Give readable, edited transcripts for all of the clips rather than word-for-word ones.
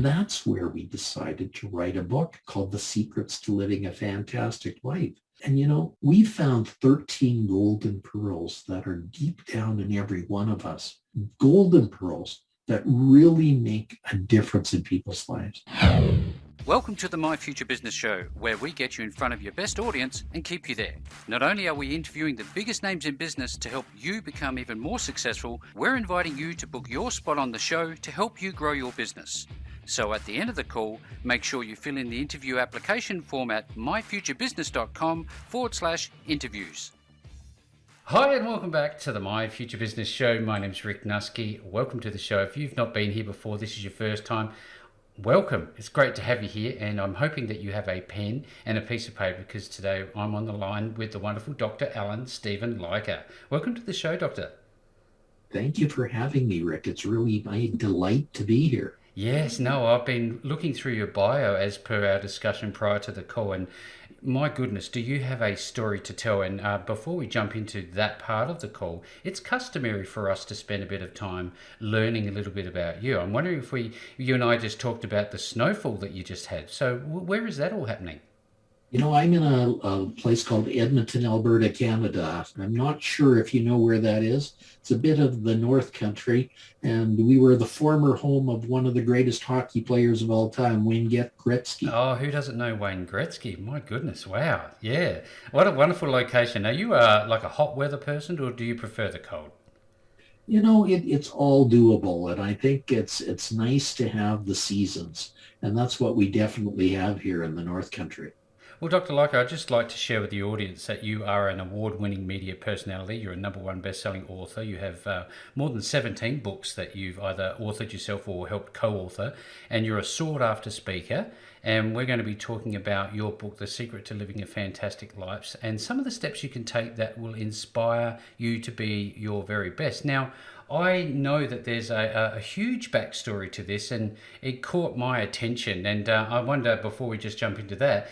And that's where we decided to write a book called The Secrets to Living a Fantastic Life. And we found 13 golden pearls that are deep down in every one of us. Golden pearls that really make a difference in people's lives. Welcome to the My Future Business Show, where we get you in front of your best audience and keep you there. Not only are we interviewing the biggest names in business to help you become even more successful, we're inviting you to book your spot on the show to help you grow your business. So at the end of the call, make sure you fill in the interview application form at myfuturebusiness.com/interviews. Hi and welcome back to the My Future Business Show. My name's Rick Nuske. Welcome to the show. If you've not been here before, this is your first time, welcome. It's great to have you here, and I'm hoping that you have a pen and a piece of paper because today I'm on the line with the wonderful Dr. Steven Lycka. Welcome to the show, Doctor. Thank you for having me, Rick. It's really my delight to be here. Yes, no, I've been looking through your bio as per our discussion prior to the call, and my goodness, do you have a story to tell? And before we jump into that part of the call, it's customary for us to spend a bit of time learning a little bit about you. I'm wondering if you and I just talked about the snowfall that you just had. So where is that all happening? I'm in a place called Edmonton, Alberta, Canada. I'm not sure if you know where that is. It's a bit of the North Country, and we were the former home of one of the greatest hockey players of all time, Wayne Gretzky. Oh, who doesn't know Wayne Gretzky? My goodness, wow. Yeah, what a wonderful location. Are you like a hot weather person, or do you prefer the cold? It's all doable, and I think it's nice to have the seasons, and that's what we definitely have here in the North Country. Well, Dr. Lycka, I'd just like to share with the audience that you are an award-winning media personality. You're a #1 best-selling author. You have more than 17 books that you've either authored yourself or helped co-author, and you're a sought-after speaker. And we're going to be talking about your book, The Secret to Living a Fantastic Life, and some of the steps you can take that will inspire you to be your very best. Now, I know that there's a huge backstory to this, and it caught my attention. And I wonder, before we just jump into that,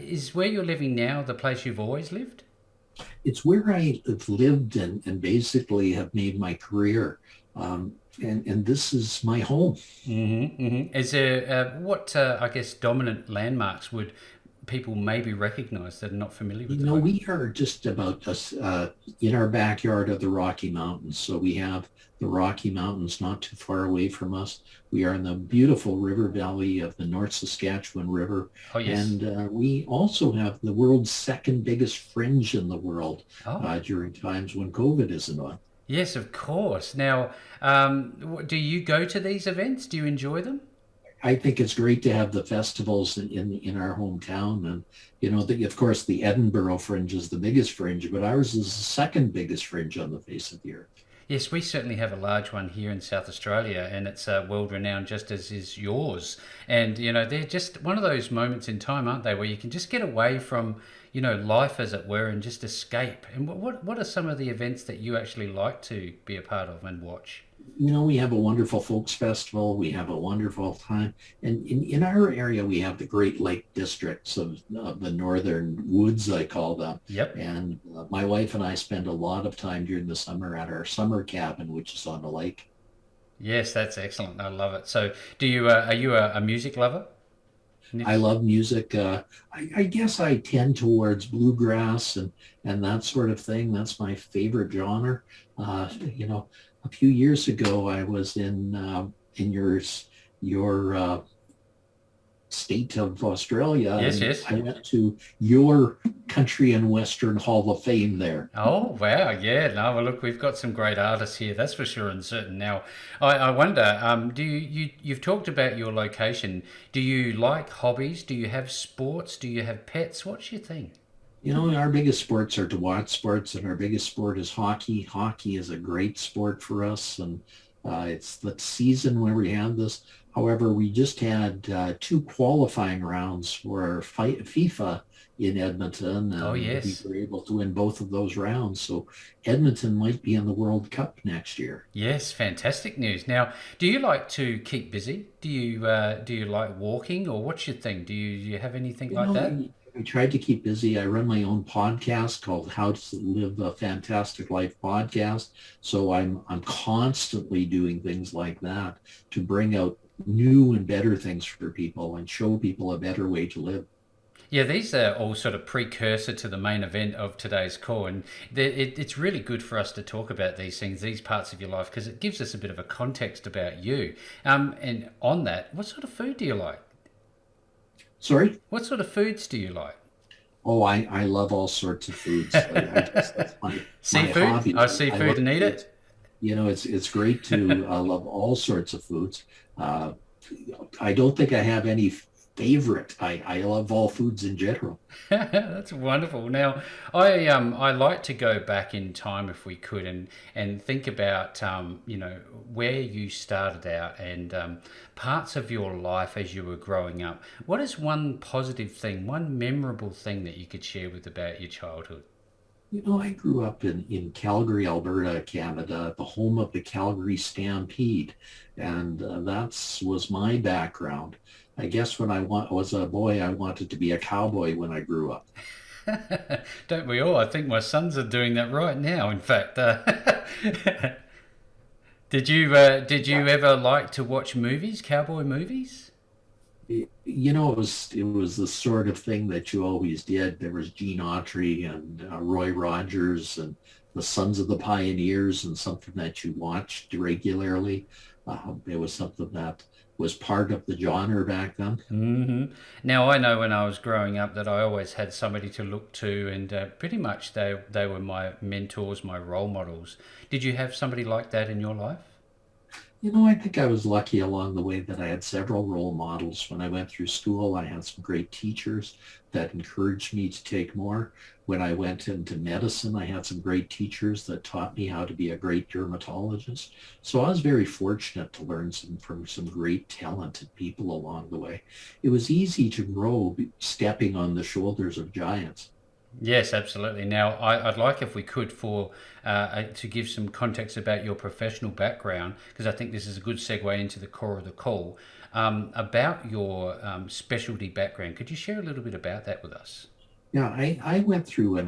is where you're living now the place you've always lived? It's where I have lived and basically have made my career. And this is my home. Mm-hmm, mm-hmm. Is there, what, I guess, dominant landmarks would people maybe recognize that are not familiar with we are just about us in our backyard of the Rocky Mountains. So we have the Rocky Mountains not too far away from us. We are in the beautiful river valley of the North Saskatchewan River. Oh, yes. And we also have the world's second biggest fringe in the world during times when COVID isn't on. Yes, of course. Now, do you go to these events? Do you enjoy them? I think it's great to have the festivals in our hometown. And, of course, the Edinburgh Fringe is the biggest fringe, but ours is the second biggest fringe on the face of the earth. Yes, we certainly have a large one here in South Australia, and it's world-renowned, just as is yours. And, they're just one of those moments in time, aren't they, where you can just get away from, life, as it were, and just escape. And what are some of the events that you actually like to be a part of and watch? We have a wonderful folks festival. We have a wonderful time. And in our area, we have the Great Lake districts of the northern woods, I call them. Yep. And my wife and I spend a lot of time during the summer at our summer cabin, which is on the lake. Yes, that's excellent. I love it. So are you a music lover? I love music. I guess I tend towards bluegrass and that sort of thing. That's my favorite genre. A few years ago, I was in your state of Australia. Yes, yes. I went to your Country and Western Hall of Fame there. Oh, wow. Yeah. No, well, look, we've got some great artists here, that's for sure and certain. Now, I wonder, you've talked about your location. Do you like hobbies? Do you have sports? Do you have pets? What's your thing? Our biggest sports are to watch sports, and our biggest sport is hockey. Hockey is a great sport for us, and it's the season where we have this. However, we just had 2 qualifying rounds for FIFA in Edmonton, and yes. we were able to win both of those rounds. So Edmonton might be in the World Cup next year. Yes, fantastic news. Now, do you like to keep busy? Do you like walking, or what's your thing? Do you have anything like that? I tried to keep busy. I run my own podcast called How to Live a Fantastic Life podcast. So I'm constantly doing things like that to bring out new and better things for people and show people a better way to live. Yeah, these are all sort of precursor to the main event of today's call, and it's really good for us to talk about these things, these parts of your life, because it gives us a bit of a context about you. And on that, what sort of food do you like? Sorry? What sort of foods do you like? Oh, I love all sorts of foods. I just, that's my Seafood? hobby. I I seafood love and eat foods. it. It's great to love all sorts of foods. Uh, I don't think I have any favorite. I love all foods in general. That's wonderful. Now, I like to go back in time if we could, and think about where you started out and parts of your life as you were growing up. What is one positive thing, one memorable thing that you could share with about your childhood? I grew up in Calgary, Alberta, Canada, the home of the Calgary Stampede. And that was my background. I guess when was a boy, I wanted to be a cowboy when I grew up. Don't we all? I think my sons are doing that right now. In fact, did you ever like to watch movies, cowboy movies? It was the sort of thing that you always did. There was Gene Autry and Roy Rogers and the Sons of the Pioneers, and something that you watched regularly. It was something that was part of the genre back then. Now I know when I was growing up that I always had somebody to look to, and pretty much they were my mentors, my role models. Did you have somebody like that in your life? I think I was lucky along the way that I had several role models. When I went through school, I had some great teachers that encouraged me to take more. When I went into medicine, I had some great teachers that taught me how to be a great dermatologist. So I was very fortunate to learn from some great talented people along the way. It was easy to grow stepping on the shoulders of giants. Yes, absolutely. Now, I'd like if we could to give some context about your professional background, because I think this is a good segue into the core of the call. About your specialty background, could you share a little bit about that with us? Yeah, I went through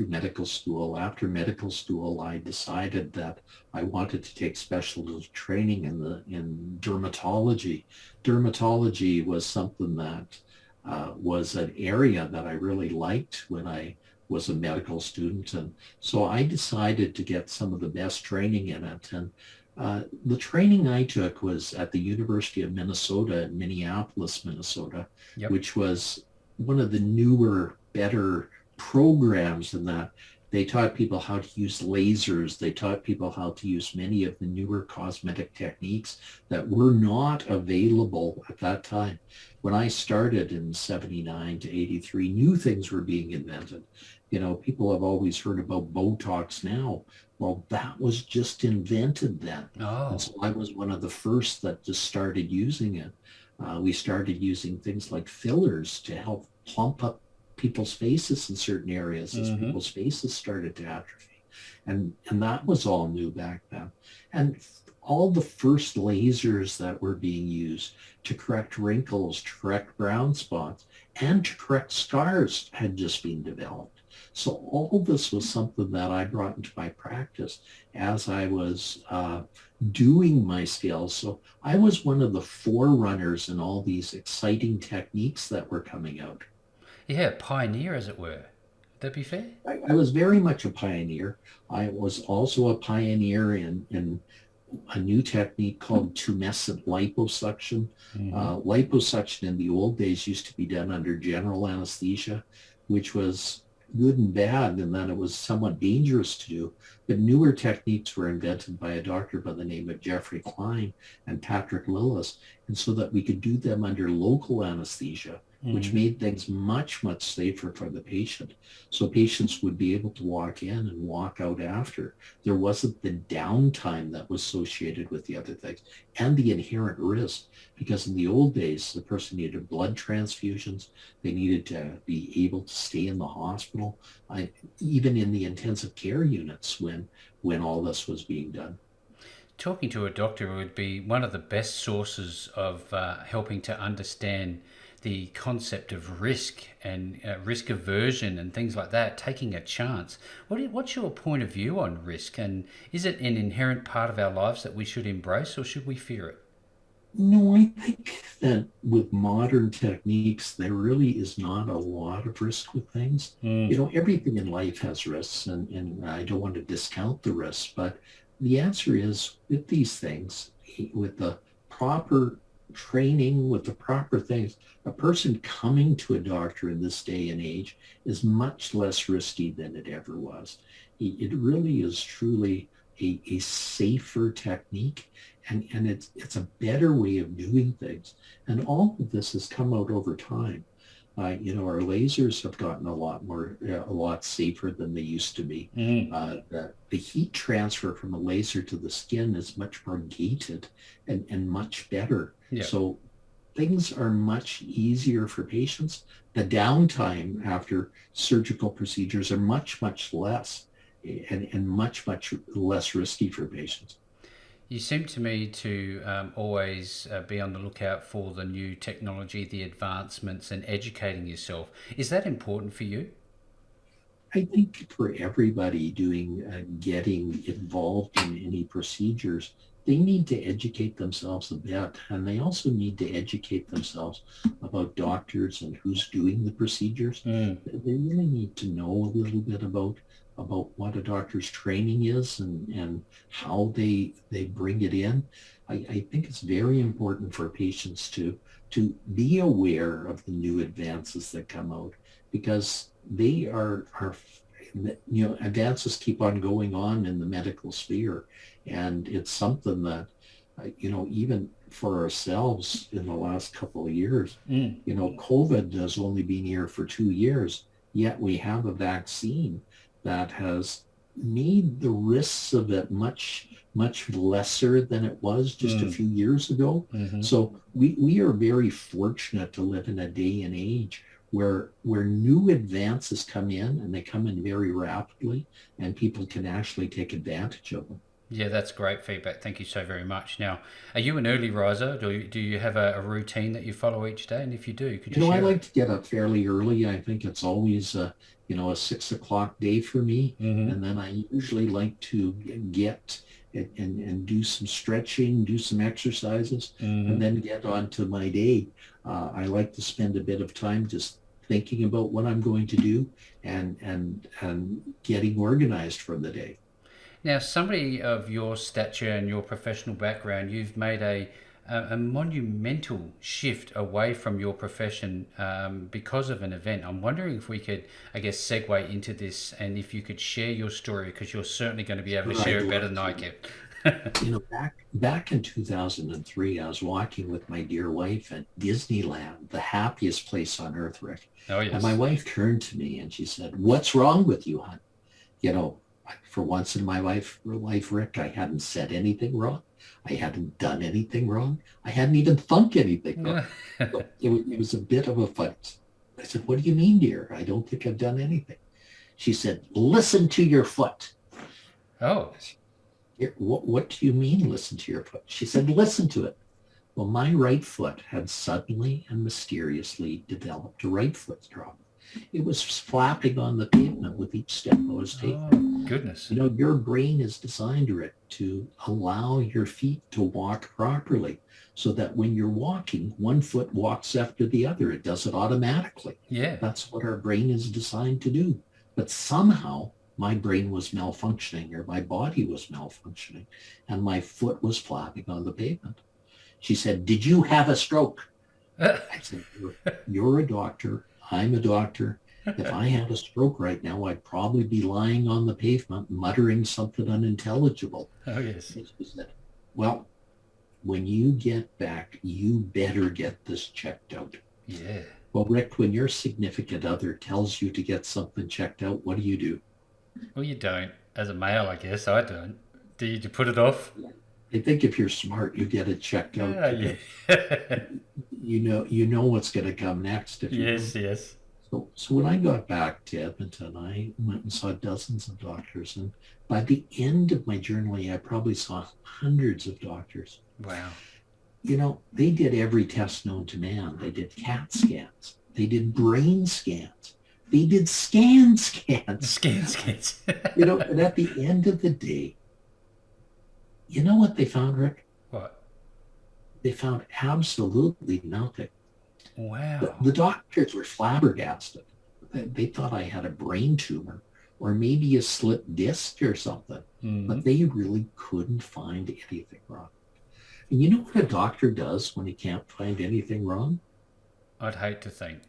medical school. After medical school, I decided that I wanted to take specialty training in dermatology. Dermatology was something that was an area that I really liked when I was a medical student, and so I decided to get some of the best training in it. And the training I took was at the University of Minnesota in Minneapolis, Minnesota, Yep. which was one of the newer, better programs in that they taught people how to use lasers. They taught people how to use many of the newer cosmetic techniques that were not available at that time. When I started in 79 to 83, new things were being invented. People have always heard about Botox now. Well, that was just invented then. And Oh. so I was one of the first that just started using it. We started using things like fillers to help plump up people's faces in certain areas as Mm-hmm. people's faces started to atrophy. And that was all new back then. And all the first lasers that were being used to correct wrinkles, to correct brown spots, and to correct scars had just been developed. So all this was something that I brought into my practice as I was doing my skills. So I was one of the forerunners in all these exciting techniques that were coming out. Yeah, pioneer, as it were. Would that be fair? I was very much a pioneer. I was also a pioneer in a new technique called tumescent liposuction. Mm-hmm. Liposuction in the old days used to be done under general anesthesia, which was good and bad, and then it was somewhat dangerous to do. But newer techniques were invented by a doctor by the name of Jeffrey Klein and Patrick Lillis, and so that we could do them under local anesthesia, which Mm-hmm. made things much, much safer for the patient. So patients would be able to walk in and walk out after. There wasn't the downtime that was associated with the other things and the inherent risk, because in the old days, the person needed blood transfusions. They needed to be able to stay in the hospital, even in the intensive care units when all this was being done. Talking to a doctor would be one of the best sources of helping to understand the concept of risk and risk aversion and things like that, taking a chance. What's your point of view on risk? And is it an inherent part of our lives that we should embrace, or should we fear it? No, I think that with modern techniques, there really is not a lot of risk with things. Mm. Everything in life has risks, and I don't want to discount the risks, but the answer is with these things, with the proper training, with the proper things, a person coming to a doctor in this day and age is much less risky than it ever was. It really is truly a safer technique, and it's a better way of doing things. And all of this has come out over time. Our lasers have gotten a lot safer than they used to be. Mm. The heat transfer from a laser to the skin is much more gated and much better. Yeah. So things are much easier for patients. The downtime after surgical procedures are much, much less, and much, much less risky for patients. You seem to me to always be on the lookout for the new technology, the advancements, and educating yourself. Is that important for you? I think for everybody getting involved in any procedures, they need to educate themselves a bit, and they also need to educate themselves about doctors and who's doing the procedures. Mm. They really need to know a little bit about what a doctor's training is, and how they bring it in. I think it's very important for patients to be aware of the new advances that come out, because they are advances keep on going on in the medical sphere, and it's something that even for ourselves in the last couple of years, Mm. COVID has only been here for 2 years, yet we have a vaccine that has made the risks of it much, much lesser than it was just a Mm. few years ago. Mm-hmm. So we are very fortunate to live in a day and age where new advances come in, and they come in very rapidly, and people can actually take advantage of them. Yeah, that's great feedback. Thank you so very much. Now, are you an early riser? Do you have a routine that you follow each day? And if you do, could you I share like it? to get up fairly early. I think it's always a 6 o'clock day for me. Mm-hmm. And then I usually like to get and do some stretching, do some exercises, and Mm-hmm. then get on to my day. I like to spend a bit of time just thinking about what I'm going to do, and getting organized for the day. Now, somebody of your stature and your professional background, you've made a monumental shift away from your profession because of an event. I'm wondering if we could, I guess, segue into this, and if you could share your story, because you're certainly going to be able to Sure, share I'd it better love than I to. can. Back in 2003, I was walking with my dear wife at Disneyland, the happiest place on earth, Rick. Oh, And my yes. wife turned to me and she said, "What's wrong with you, hon?" You know, for once in my life, Rick, I hadn't said anything wrong. I hadn't done anything wrong. I hadn't even thunk anything wrong. So it was a bit of a fight. I said, "What do you mean, dear? I don't think I've done anything." She said, "Listen to your foot." Oh, What do you mean, listen to your foot? She said, "Listen to it." Well, my right foot had suddenly and mysteriously developed a right foot problem. It was flapping on the pavement with each step I was oh, taking. goodness. Your brain is designed, Rick, to allow your feet to walk properly, so that when you're walking, one foot walks after the other. It does it automatically. Yeah. That's what our brain is designed to do. But somehow my brain was malfunctioning, or my body was malfunctioning, and my foot was flapping on the pavement. She said, "Did you have a stroke?" I said, "You're a doctor. I'm a doctor. If I had a stroke right now, I'd probably be lying on the pavement muttering something unintelligible." Oh, yes. And she said, "Well, when you get back, you better get this checked out." Yeah. Well, Rick, when your significant other tells you to get something checked out, what do you do? Well, you don't. As a male, I guess. I don't. Do you put it off? I think if you're smart, you get it checked out, Ah, yeah. because you know what's going to come next if you Yes, don't. yes. So when I got back to Edmonton, I went and saw dozens of doctors. And by the end of my journey, I probably saw hundreds of doctors. Wow. They did every test known to man. They did CAT scans. They did brain scans. They did scans. Skins. And at the end of the day, you know what they found, Rick? What? They found absolutely nothing. Wow. The doctors were flabbergasted. They thought I had a brain tumor or maybe a slipped disc or something, Mm. but they really couldn't find anything wrong. And you know what a doctor does when he can't find anything wrong? I'd hate to think.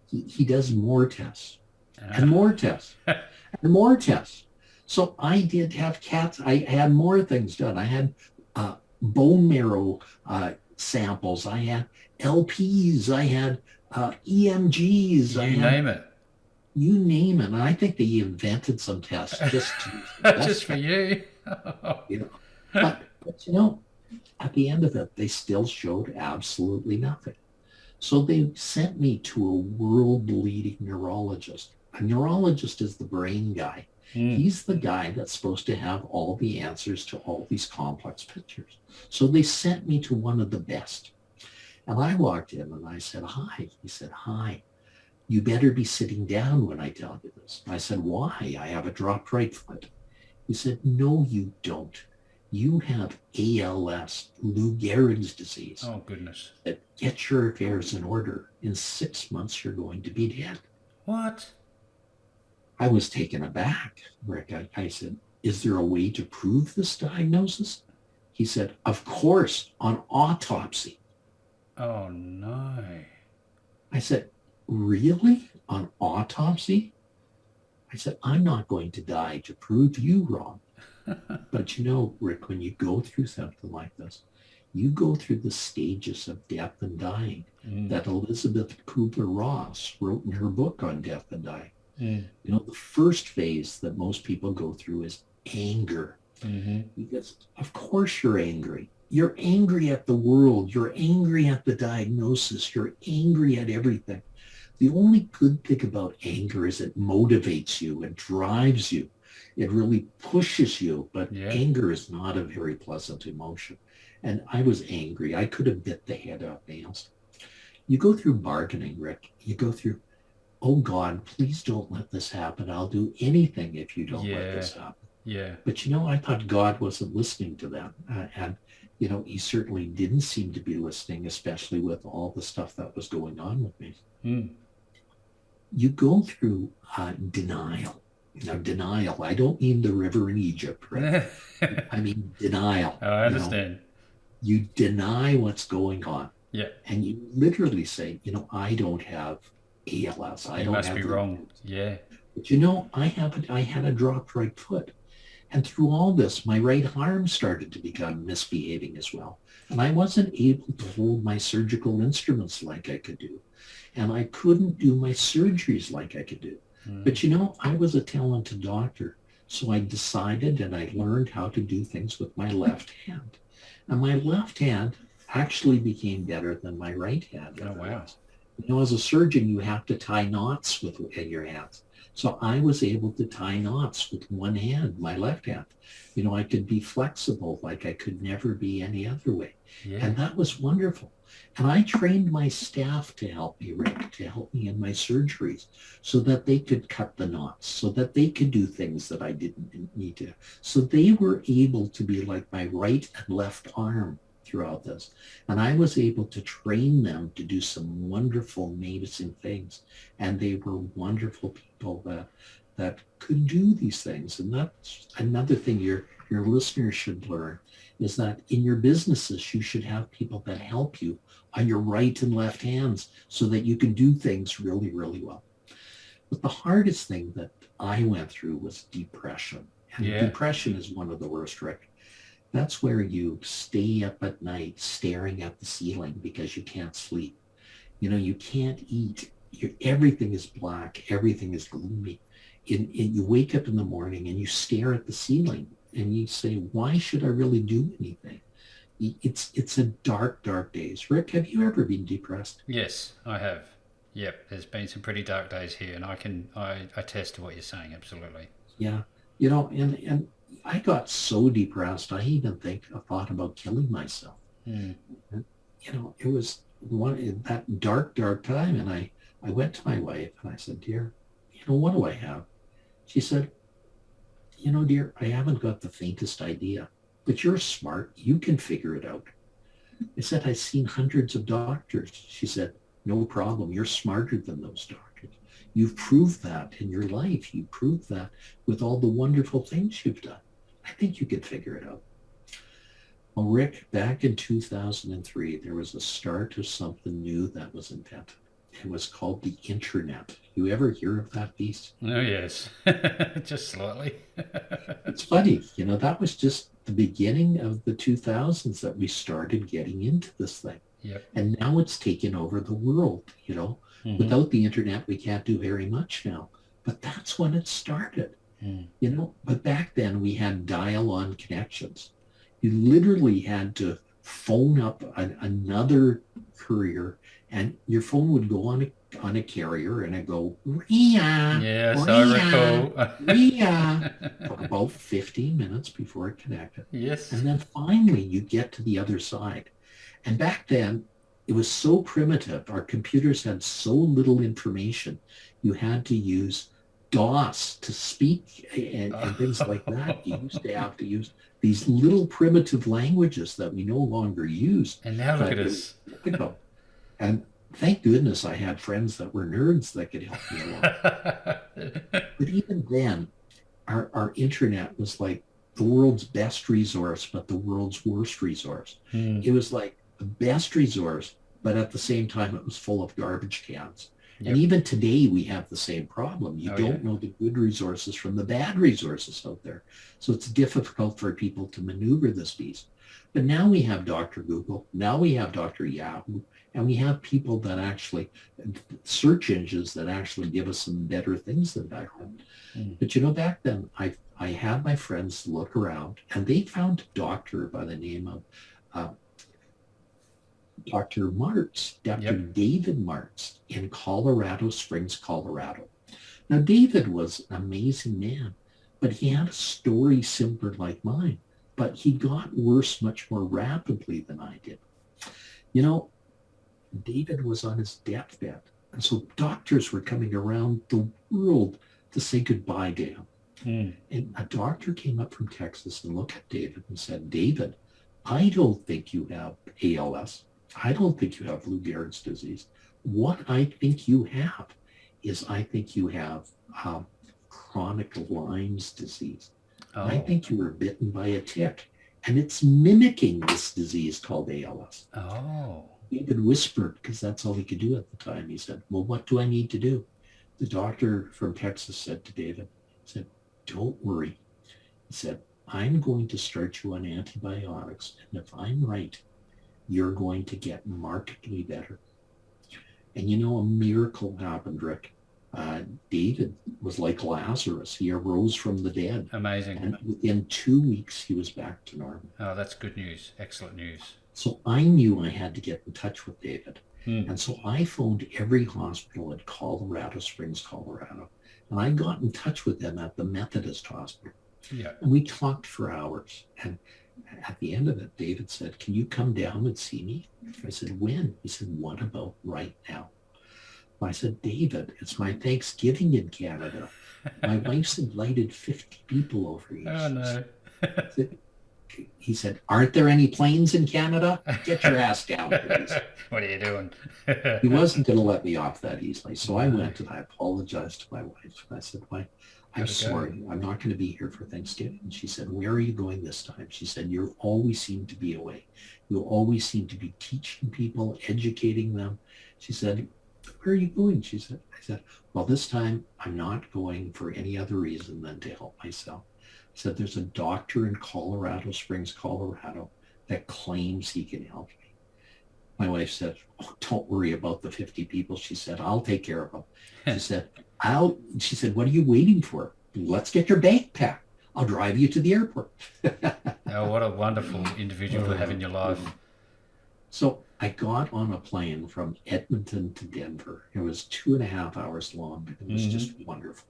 He does more tests and Ah. more tests and more tests. So I did have cats. I had more things done. I had bone marrow samples. I had LPs. I had EMGs. I You had name it. you name it. And I think they invented some tests just to use the Just best for test, you. you know. But you know, at the end of it, they still showed absolutely nothing. So they sent me to a world leading neurologist. A neurologist is the brain guy. Mm. He's the guy that's supposed to have all the answers to all these complex pictures. So they sent me to one of the best. And I walked in and I said, hi. He said, hi. You better be sitting down when I tell you this. I said, why? I have a dropped right foot. He said, no, you don't. You have ALS, Lou Gehrig's disease. Oh, goodness. That get your affairs in order. In 6 months, you're going to be dead. What? I was taken aback, Rick. I said, is there a way to prove this diagnosis? He said, of course, on autopsy. Oh, no. I said, really? On autopsy? I said, I'm not going to die to prove you wrong. But you know, Rick, when you go through something like this, you go through the stages of death and dying Mm. that Elizabeth Kubler-Ross wrote in her book on death and dying. Mm. You know, the first phase that most people go through is anger. Mm-hmm. Because of course you're angry. You're angry at the world. You're angry at the diagnosis. You're angry at everything. The only good thing about anger is it motivates you. It drives you. It really pushes you. But Yeah. anger is not a very pleasant emotion. And I was angry. I could have bit the head off nails. You go through bargaining, Rick. You go through, oh God, please don't let this happen. I'll do anything if you don't let this happen. Yeah. But you know, I thought God wasn't listening to them. And, you know, he certainly didn't seem to be listening, especially with all the stuff that was going on with me. Mm. You go through denial. Now, denial, I don't mean the river in Egypt, right? I mean denial. I understand. You deny what's going on. Yeah. And you literally say, you know, I don't have ALS. I You don't must have be wrong. Yeah. But you know, I had a dropped right foot. And through all this, my right arm started to become misbehaving as well. And I wasn't able to hold my surgical instruments like I could do. And I couldn't do my surgeries like I could do. Mm. But you know, I was a talented doctor. So I decided and I learned how to do things with my left hand. And my left hand actually became better than my right hand. Oh, wow. You know, as a surgeon, you have to tie knots with your hands. So I was able to tie knots with one hand, my left hand. You know, I could be flexible like I could never be any other way. Yeah. And that was wonderful. And I trained my staff to help me, Rick, to help me in my surgeries so that they could cut the knots, so that they could do things that I didn't need to. So they were able to be like my right and left arm throughout this. And I was able to train them to do some wonderful, amazing things. And they were wonderful people that could do these things. And that's another thing your listeners should learn is that in your businesses, you should have people that help you on your right and left hands so that you can do things really, really well. But the hardest thing that I went through was depression. And Yeah. depression is one of the worst, Rick. That's where you stay up at night staring at the ceiling because you can't sleep. You know, you can't eat. Everything is black. Everything is gloomy. And you wake up in the morning and you stare at the ceiling and you say, why should I really do anything? It's a dark, dark days. Rick, have you ever been depressed? Yes, I have. Yep. There's been some pretty dark days here, and I attest to what you're saying. Absolutely. Yeah. You know, and I got so depressed, I even thought about killing myself. Mm. And, you know, it was that dark, dark time. And I went to my wife and I said, dear, you know, what do I have? She said, you know, dear, I haven't got the faintest idea, but you're smart. You can figure it out. I said, I've seen hundreds of doctors. She said, no problem. You're smarter than those doctors. You've proved that in your life. You proved that with all the wonderful things you've done. I think you could figure it out. Well, Rick, back in 2003, there was a start of something new that was invented. It was called the internet. You ever hear of that beast? Oh, yes. Just slightly. It's funny, that was just the beginning of the 2000s that we started getting into this thing. Yep. And now it's taken over the world. Without the internet, we can't do very much now. But that's when it started, But back then we had dial-on connections. You literally had to phone up another courier, and your phone would go on a carrier, and it'd go, Ria, Yes, Ria, I recall. Ria, for about 15 minutes before it connected. Yes. And then finally you get to the other side. And back then, it was so primitive. Our computers had so little information. You had to use DOS to speak and things like that. You used to have to use these little primitive languages that we no longer use. And now look at us. And thank goodness I had friends that were nerds that could help me along. But even then, our internet was like the world's best resource, but the world's worst resource. It was like the best resource, but at the same time, it was full of garbage cans. Yep. And even today, we have the same problem. You don't know the good resources from the bad resources out there. So it's difficult for people to maneuver this beast. But now we have Dr. Google, now we have Dr. Yahoo, and we have people that actually, search engines that actually give us some better things than back then. But back then, I had my friends look around, and they found a doctor by the name of Dr. Martz, Dr. David Martz in Colorado Springs, Colorado. Now, David was an amazing man, but he had a story similar like mine, but he got worse much more rapidly than I did. David was on his deathbed, and so doctors were coming around the world to say goodbye to him. And a doctor came up from Texas and looked at David and said, David, I don't think you have ALS. I don't think you have Lou Gehrig's disease. What I think you have is I think you have chronic Lyme's disease. Oh. I think you were bitten by a tick, and it's mimicking this disease called ALS. Oh. David whispered, because that's all he could do at the time. He said, well, what do I need to do? The doctor from Texas said to David, he said, don't worry. He said, I'm going to start you on antibiotics, and if I'm right, you're going to get markedly better. And a miracle happened, Rick. David was like Lazarus. He arose from the dead. Amazing. And within 2 weeks, he was back to normal. Oh, that's good news. Excellent news. So I knew I had to get in touch with David. And so I phoned every hospital in Colorado Springs, Colorado. And I got in touch with them at the Methodist Hospital. Yeah. And we talked for hours. And at the end of it, David said, can you come down and see me? I said, when? He said, what about right now? I said, David, it's my Thanksgiving in Canada. My wife's invited 50 people over here. Oh, no. He said, aren't there any planes in Canada? Get your ass down, please. What are you doing? He wasn't going to let me off that easily. So I went and I apologized to my wife. And I said, I'm sorry. I'm not going to be here for Thanksgiving. And she said, where are you going this time? She said, you always seem to be away. You always seem to be teaching people, educating them. She said, where are you going? I said, well, this time I'm not going for any other reason than to help myself. I said, there's a doctor in Colorado Springs, Colorado, that claims he can help me. My wife said, oh, don't worry about the 50 people. She said, I'll take care of them. She said, what are you waiting for? Let's get your bag packed. I'll drive you to the airport. Oh, what a wonderful individual to have in your life. So I got on a plane from Edmonton to Denver. It was 2.5 hours long. It was just wonderful.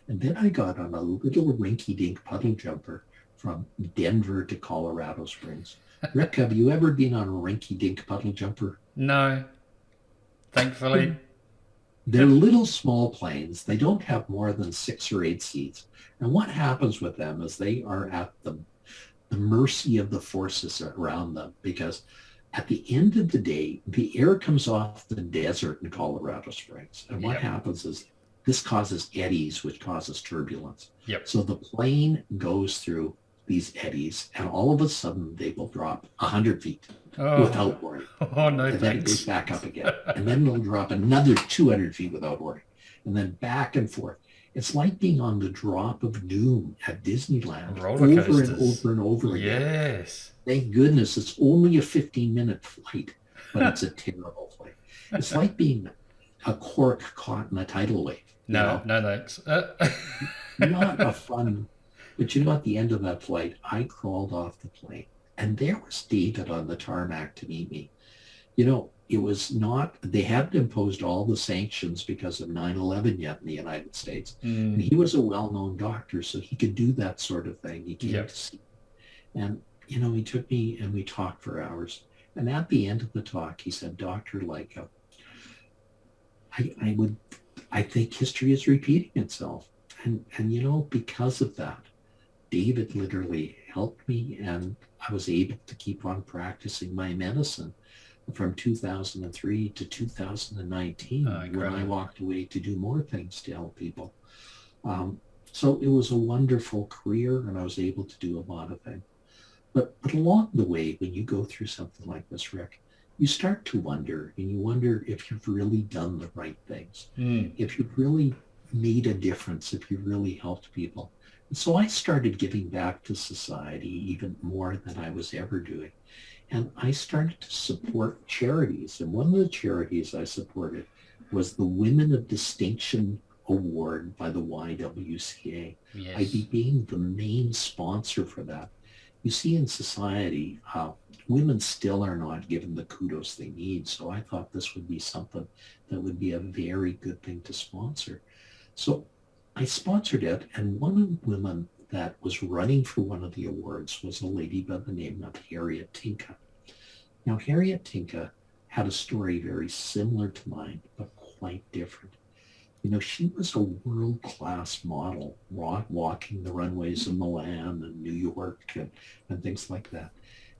And then I got on a little rinky-dink puddle jumper from Denver to Colorado Springs. Rick, have you ever been on a rinky-dink puddle jumper? No, thankfully. They're little small planes. They don't have more than 6 or 8 seats. And what happens with them is they are at the mercy of the forces around them, because at the end of the day, the air comes off the desert in Colorado Springs. And what Yep. happens is this causes eddies, which causes turbulence. Yep. So the plane goes through these eddies, and all of a sudden they will drop 100 feet Oh, without warning. oh no, And then it goes thanks. back up again. And then it'll drop another 200 feet without warning. And then back and forth. It's like being on the drop of doom at Disneyland Roller over and coasters. over and over again. Yes. Thank goodness it's only a 15-minute flight, but it's a terrible flight. It's like being a cork caught in a tidal wave. You No, know, no thanks. not a fun. But you know, at the end of that flight, I crawled off the plane, and there was David on the tarmac to meet me. You know, it was not, they hadn't imposed all the sanctions because of 9/11 yet in the United States. And Mm, he was a well-known doctor, so he could do that sort of thing. He came yep. to see. And, you know, he took me and we talked for hours. And at the end of the talk, he said, Dr. Lycka, I would, I think history is repeating itself. And, you know, because of that, David literally helped me, and I was able to keep on practicing my medicine from 2003 to 2019 Oh, when I incredible. walked away to do more things to help people. Um, so it was a wonderful career, and I was able to do a lot of things. But along the way, when you go through something like this, Rick, you start to wonder, and you wonder if you've really done the right things, Mm, if you've really made a difference, if you've really helped people. And so I started giving back to society even more than I was ever doing. And I started to support charities. And one of the charities I supported was the Women of Distinction Award by the YWCA. I yes. became the main sponsor for that. You see, in society, women still are not given the kudos they need. So I thought this would be something that would be a very good thing to sponsor. So I sponsored it, and one of the women that was running for one of the awards was a lady by the name of Harriet Tinka. Now, Harriet Tinka had a story very similar to mine, but quite different. You know, she was a world-class model, walking the runways of Milan and New York and things like that.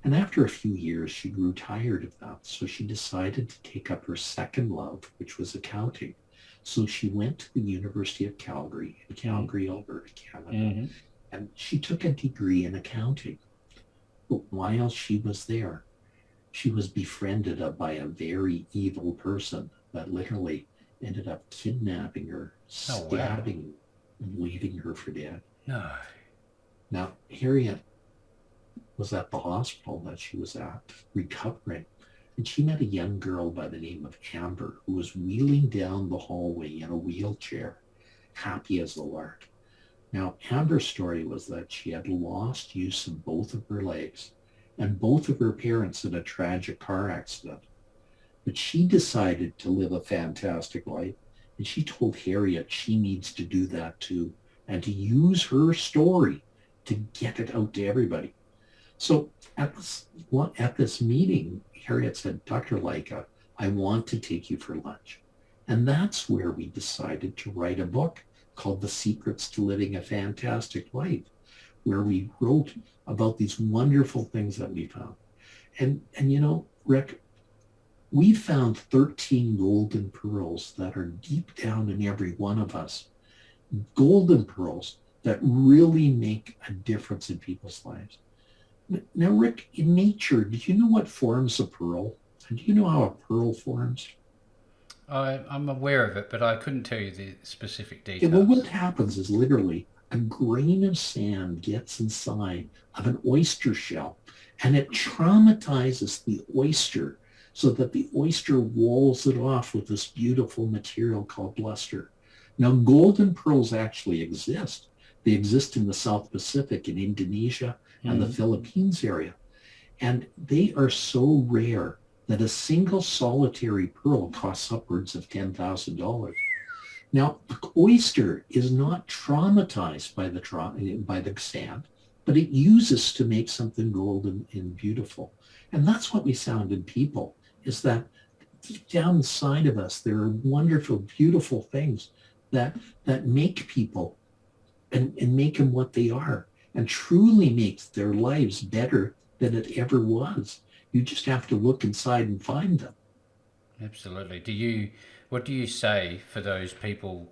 And after a few years, she grew tired of that. So she decided to take up her second love, which was accounting. So she went to the University of Calgary in Mm, Calgary, Alberta, Canada, hmm. and she took a degree in accounting. But while she was there, she was befriended by a very evil person that literally ended up kidnapping her, Oh, wow. stabbing her, and leaving her for dead. No. Now, Harriet was at the hospital that she was at, recovering, and she met a young girl by the name of Amber who was wheeling down the hallway in a wheelchair, happy as a lark. Now, Amber's story was that she had lost use of both of her legs and both of her parents in a tragic car accident. But she decided to live a fantastic life, and she told Harriet she needs to do that too, and to use her story to get it out to everybody. So at this meeting, Harriet said, Dr. Lycka, I want to take you for lunch. And that's where we decided to write a book called The Secrets to Living a Fantastic Life, where we wrote about these wonderful things that we found. And you know, Rick, we found 13 golden pearls that are deep down in every one of us. Golden pearls that really make a difference in people's lives. Now, Rick, in nature, do you know what forms a pearl? And do you know how a pearl forms? I'm aware of it, but I couldn't tell you the specific Okay, well, what details. happens is literally a grain of sand gets inside of an oyster shell, and it traumatizes the oyster so that the oyster walls it off with this beautiful material called luster. Now, golden pearls actually exist. They exist in the South Pacific, in Indonesia and the Mm, Philippines area. And they are so rare that a single solitary pearl costs upwards of $10,000. Now, the oyster is not traumatized by the sand, but it uses to make something golden and beautiful. And that's what we found in people, is that deep down inside of us, there are wonderful, beautiful things that make people and make them what they are and truly makes their lives better than it ever was. You just have to look inside and find them. Absolutely. What do you say for those people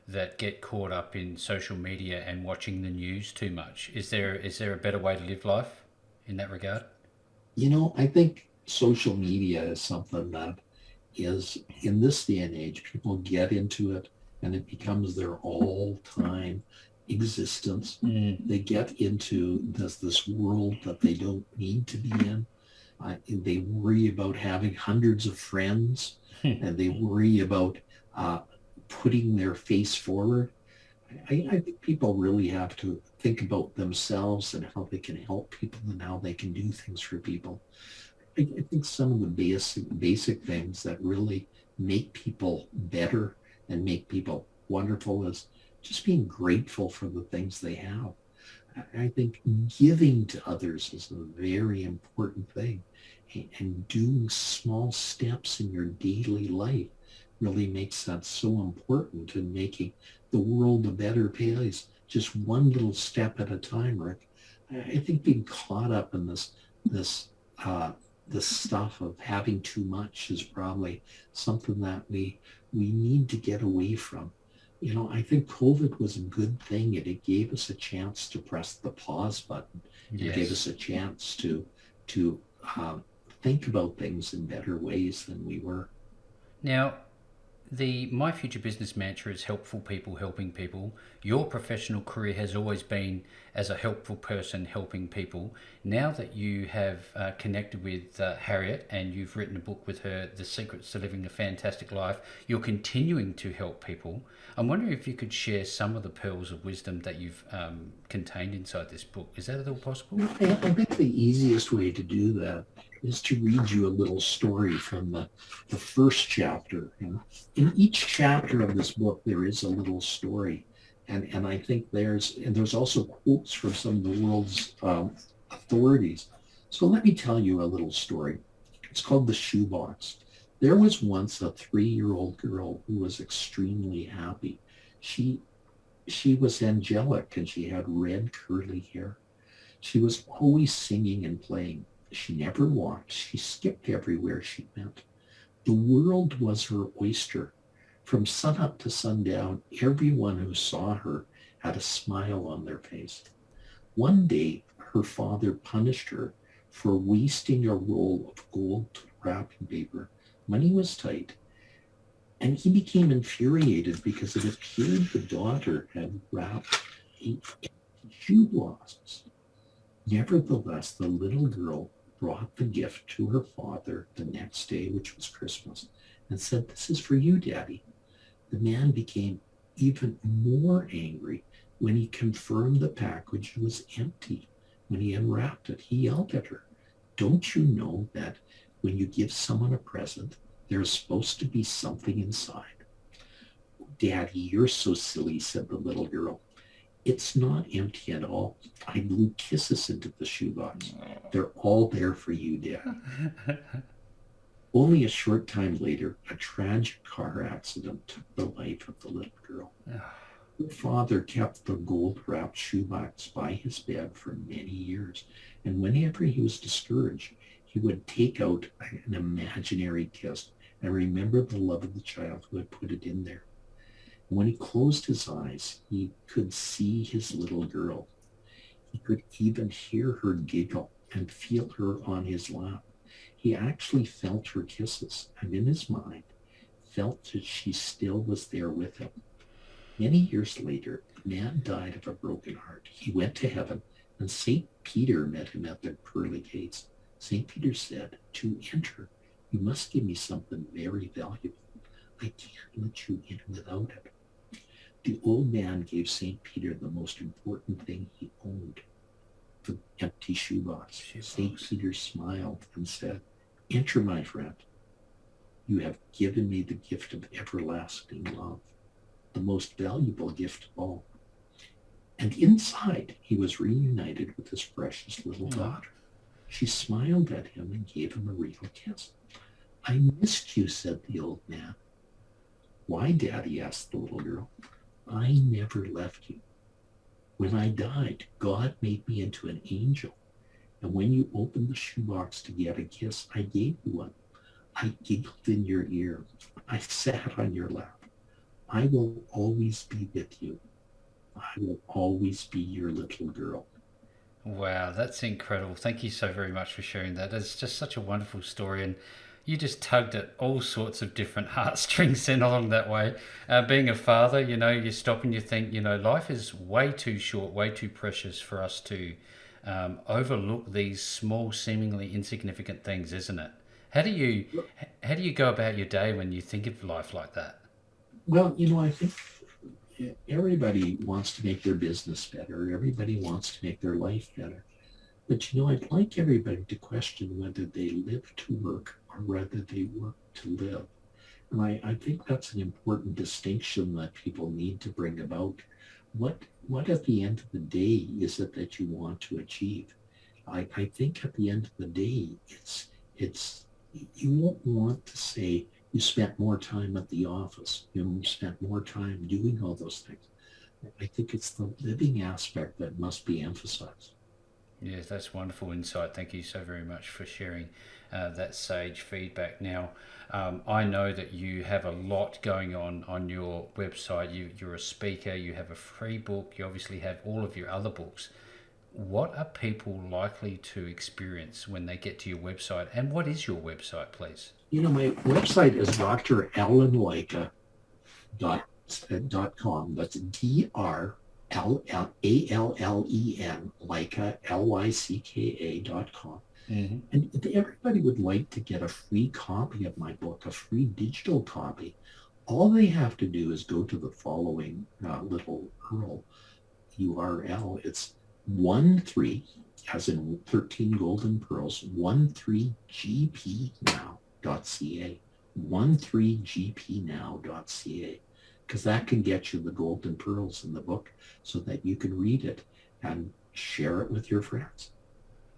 that get caught up in social media and watching the news too much? Is there a better way to live life in that regard? I think social media is something that is in this day and age, people get into it and it becomes their all-time existence. Mm. They get into this world that they don't need to be in. They worry about having hundreds of friends, and they worry about uh, putting their face forward. I think people really have to think about themselves and how they can help people and how they can do things for people. I think some of the basic things that really make people better and make people wonderful is just being grateful for the things they have. I think giving to others is a very important thing, and doing small steps in your daily life really makes that so important in making the world a better place, just one little step at a time, Rick. I think being caught up in this uh, this stuff of having too much is probably something that we need to get away from. I think COVID was a good thing. It gave us a chance to press the pause button. It gave Yes. us a chance to think about things in better ways than we were. Now, the My Future Business mantra is helpful people helping people. Your professional career has always been as a helpful person helping people. Now that you have connected with Harriet and you've written a book with her, The Secrets to Living a Fantastic Life, you're continuing to help people. I'm wondering if you could share some of the pearls of wisdom that you've contained inside this book. Is that at all possible? I think the easiest way to do that is to read you a little story from the first chapter. And in each chapter of this book, there is a little story. And I think there's also quotes from some of the world's authorities. So let me tell you a little story. It's called The Shoebox. There was once a 3-year-old girl who was extremely happy. She she was angelic and she had red curly hair. She was always singing and playing. She never walked. She skipped everywhere she went. The world was her oyster. From sunup to sundown, everyone who saw her had a smile on their face. One day, her father punished her for wasting a roll of gold wrapping paper. Money was tight, and he became infuriated because it appeared the daughter had wrapped a shoe blossoms. Nevertheless, the little girl brought the gift to her father the next day, which was Christmas, and said, "This is for you, Daddy." The man became even more angry when he confirmed the package was empty. When he unwrapped it, he yelled at her, "Don't you know that when you give someone a present, there's supposed to be something inside?" "Daddy, you're so silly," said the little girl. "It's not empty at all. I blew kisses into the shoebox. They're all there for you, Daddy." Only a short time later, a tragic car accident took the life of the little girl. Her father kept the gold-wrapped shoebox by his bed for many years, and whenever he was discouraged, he would take out an imaginary kiss and remember the love of the child who had put it in there. And when he closed his eyes, he could see his little girl. He could even hear her giggle and feel her on his lap. He actually felt her kisses, and in his mind, felt that she still was there with him. Many years later, the man died of a broken heart. He went to heaven, and St. Peter met him at the pearly gates. St. Peter said, "To enter, you must give me something very valuable. I can't let you in without it." The old man gave St. Peter the most important thing he owned, the empty shoebox. St. Peter smiled and said, "Enter, my friend. You have given me the gift of everlasting love, the most valuable gift of all." And inside, he was reunited with his precious little daughter. She smiled at him and gave him a real kiss. "I missed you," said the old man. "Why, Daddy?" asked the little girl. "I never left you. When I died, God made me into an angel, And when you opened the shoebox to get a kiss, I gave you one. I giggled in your ear. I sat on your lap. I will always be with you. I will always be your little girl. Wow, that's incredible. Thank you so very much for sharing that. It's just such a wonderful story, and you just tugged at all sorts of different heartstrings then along that way. Being a father, you stop and you think, life is way too short, way too precious for us to overlook these small, seemingly insignificant things, isn't it? How do you how do you go about your day when you think of life like that? Well, I think everybody wants to make their business better. Everybody wants to make their life better. But, I'd like everybody to question whether they live to work or whether they work to live. And I think that's an important distinction that people need to bring about. What at the end of the day is it that you want to achieve? I think at the end of the day, it's you won't want to say you spent more time at the office, you spent more time doing all those things. I think it's the living aspect that must be emphasized. Yes, that's wonderful insight. Thank you so very much for sharing that sage feedback. Now, I know that you have a lot going on your website. You're a speaker, you have a free book, you obviously have all of your other books. What are people likely to experience when they get to your website? And what is your website, please? My website is drallenlycka.com. That's DRALLEN, Lycka, LYCKA.com. Mm-hmm. And if everybody would like to get a free copy of my book, a free digital copy, all they have to do is go to the following little URL. It's 13, as in 13 golden pearls, 13gpnow.ca, 13gpnow.ca, because that can get you the golden pearls in the book so that you can read it and share it with your friends.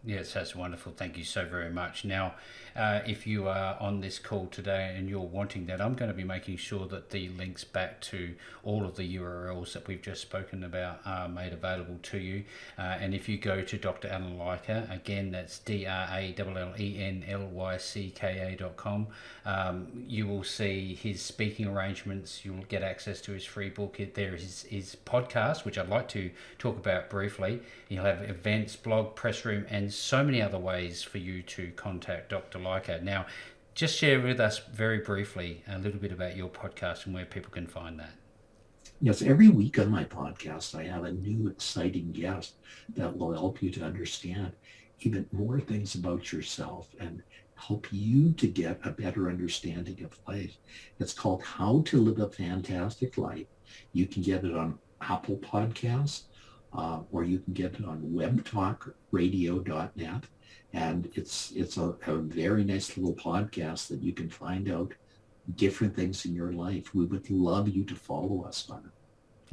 Yes, that's wonderful. Thank you so very much. Now, if you are on this call today and you're wanting that, I'm going to be making sure that the links back to all of the URLs that we've just spoken about are made available to you. And if you go to Dr. Allen Lycka, again, that's DRALLENLYCKA.com, you will see his speaking arrangements. You'll get access to his free book. There is his podcast, which I'd like to talk about briefly. You'll have events, blog, press room, and so many other ways for you to contact Dr. Lycka. Now, just share with us very briefly a little bit about your podcast and where people can find that. Yes, every week on my podcast, I have a new exciting guest that will help you to understand even more things about yourself and help you to get a better understanding of life. It's called How to Live a Fantastic Life. You can get it on Apple Podcasts, or you can get it on webtalkradio.net. And it's a very nice little podcast that you can find out different things in your life. We would love you to follow us on it.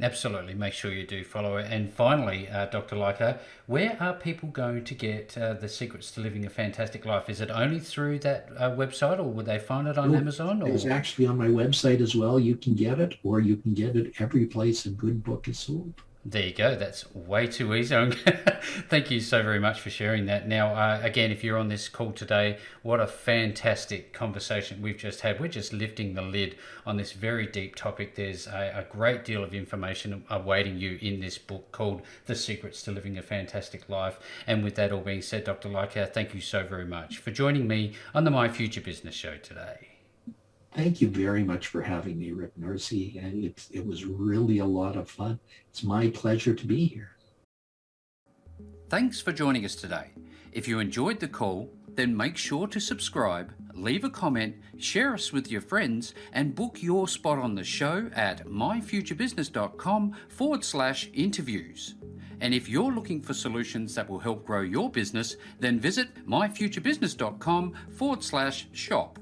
Absolutely. Make sure you do follow it. And finally, Dr. Lycka, where are people going to get the secrets to living a fantastic life? Is it only through that website, or would they find it on Amazon? Or? It's actually on my website as well. You can get it, or you can get it every place a good book is sold. There you go. That's way too easy. Thank you so very much for sharing that. Now, again, if you're on this call today, what a fantastic conversation we've just had. We're just lifting the lid on this very deep topic. There's a great deal of information awaiting you in this book called The Secrets to Living a Fantastic Life. And with that all being said, Dr. Lycka, thank you so very much for joining me on the My Future Business Show today. Thank you very much for having me, Rick Narcy. And it was really a lot of fun. It's my pleasure to be here. Thanks for joining us today. If you enjoyed the call, then make sure to subscribe, leave a comment, share us with your friends, and book your spot on the show at myfuturebusiness.com/interviews. And if you're looking for solutions that will help grow your business, then visit myfuturebusiness.com/shop.